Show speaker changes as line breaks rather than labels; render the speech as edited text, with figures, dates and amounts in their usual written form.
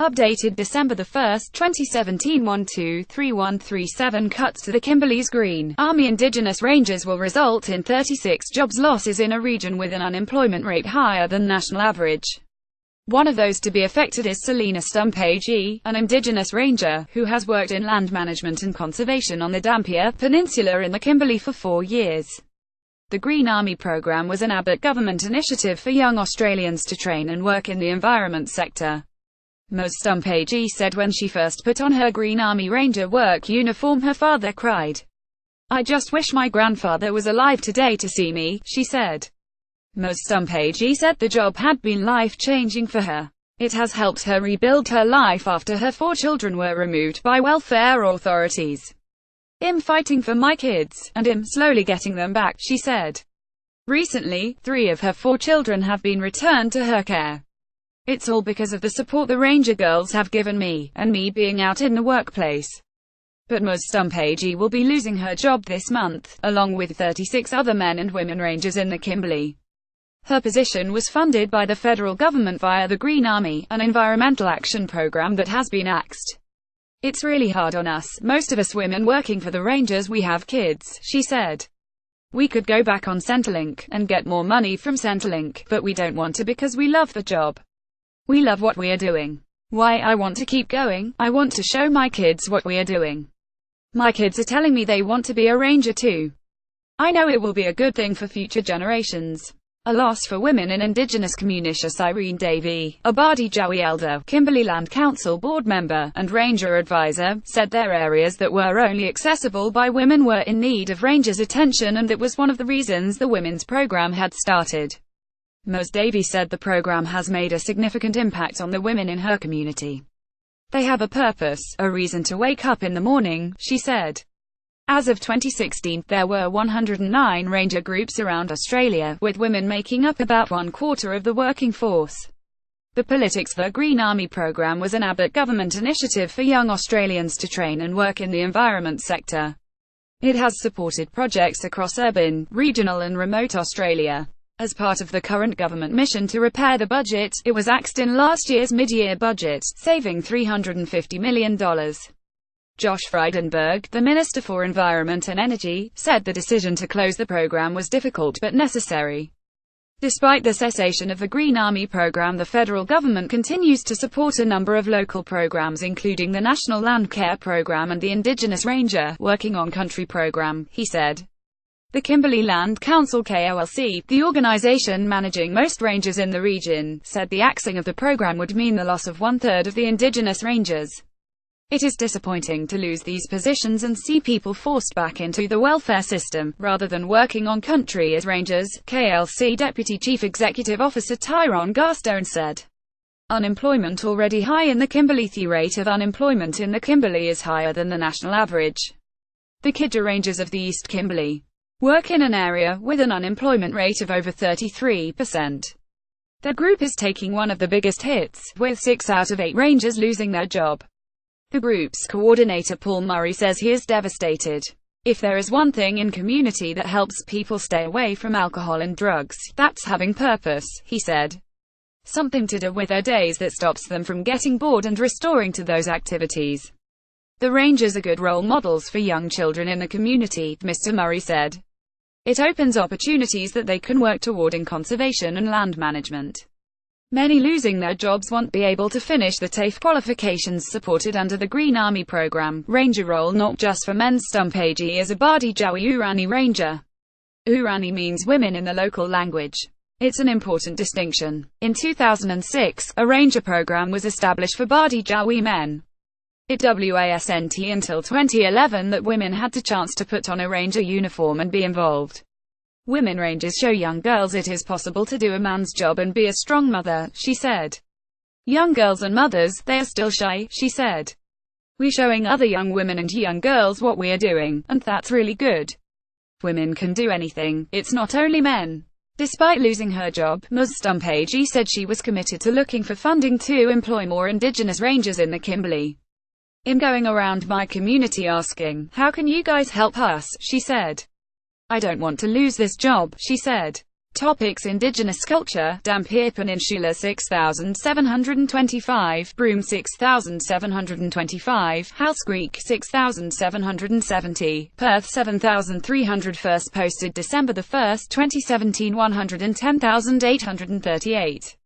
Updated December 1, 2017 123137 Cuts to the Kimberley's Green Army Indigenous Rangers will result in 36 jobs losses in a region with an unemployment rate higher than national average. One of those to be affected is Selena Stumpage, an Indigenous Ranger, who has worked in land management and conservation on the Dampier Peninsula in the Kimberley for 4 years. The Green Army program was an Abbott government initiative for young Australians to train and work in the environment sector. Ms. Stumpage said when she first put on her Green Army Ranger work uniform her father cried, "I just wish my grandfather was alive today to see me," she said. Ms. Stumpage said the job had been life-changing for her. It has helped her rebuild her life after her 4 children were removed by welfare authorities. "I'm fighting for my kids, and I'm slowly getting them back," she said. Recently, 3 of her 4 children have been returned to her care. "It's all because of the support the Ranger girls have given me, and me being out in the workplace." But Ms. Stumpage will be losing her job this month, along with 36 other men and women Rangers in the Kimberley. Her position was funded by the federal government via the Green Army, an environmental action program that has been axed. "It's really hard on us, most of us women working for the Rangers, we have kids," she said. "We could go back on Centrelink, and get more money from Centrelink, but we don't want to because we love the job. We love what we are doing. Why I want to keep going, I want to show my kids what we are doing. My kids are telling me they want to be a Ranger too. I know it will be a good thing for future generations." A loss for women in Indigenous communities. Irene Davey, a Bardi Jawi elder, Kimberley Land Council board member, and Ranger advisor, said their areas that were only accessible by women were in need of Rangers' attention, and that was one of the reasons the women's program had started. Ms. Davey said the program has made a significant impact on the women in her community. "They have a purpose, a reason to wake up in the morning," she said. As of 2016, there were 109 Ranger groups around Australia, with women making up about 1/4 of the working force. The Politics for Green Army program was an Abbott government initiative for young Australians to train and work in the environment sector. It has supported projects across urban, regional and remote Australia. As part of the current government mission to repair the budget, it was axed in last year's mid-year budget, saving $350 million. Josh Frydenberg, the Minister for Environment and Energy, said the decision to close the program was difficult but necessary. Despite the cessation of the Green Army program, the federal government continues to support a number of local programs, including the National Land Care Program and the Indigenous Ranger Working on Country program, he said. The Kimberley Land Council KOLC, the organization managing most rangers in the region, said the axing of the program would mean the loss of 1/3 of the Indigenous Rangers. "It is disappointing to lose these positions and see people forced back into the welfare system, rather than working on country as Rangers," KLC Deputy Chief Executive Officer Tyrone Garstone said. Unemployment already high in the Kimberley. The rate of unemployment in the Kimberley is higher than the national average. The Kidja Rangers of the East Kimberley work in an area with an unemployment rate of over 33%. Their group is taking one of the biggest hits, with 6 out of 8 Rangers losing their job. The group's coordinator Paul Murray says he is devastated. "If there is one thing in community that helps people stay away from alcohol and drugs, that's having purpose," he said. "Something to do with their days that stops them from getting bored and restoring to those activities." The Rangers are good role models for young children in the community, Mr. Murray said. "It opens opportunities that they can work toward in conservation and land management. Many losing their jobs won't be able to finish the TAFE qualifications supported under the Green Army program." Ranger role not just for men. Stumpage is a Bardi Jawi Urani Ranger. Urani means women in the local language. It's an important distinction. In 2006, a Ranger program was established for Bardi Jawi men. It wasn't until 2011 that women had the chance to put on a Ranger uniform and be involved. "Women Rangers show young girls it is possible to do a man's job and be a strong mother," she said. "Young girls and mothers, they are still shy," she said. "We're showing other young women and young girls what we are doing, and that's really good. Women can do anything, it's not only men." Despite losing her job, Ms. Stumpage said she was committed to looking for funding to employ more Indigenous Rangers in the Kimberley. "I'm going around my community asking, how can you guys help us?" she said. "I don't want to lose this job," she said. Topics: Indigenous culture. Dampier Peninsula 6725, Broome 6725, Halse Creek 6770, Perth 7300. First posted December 1, 2017. 110,838.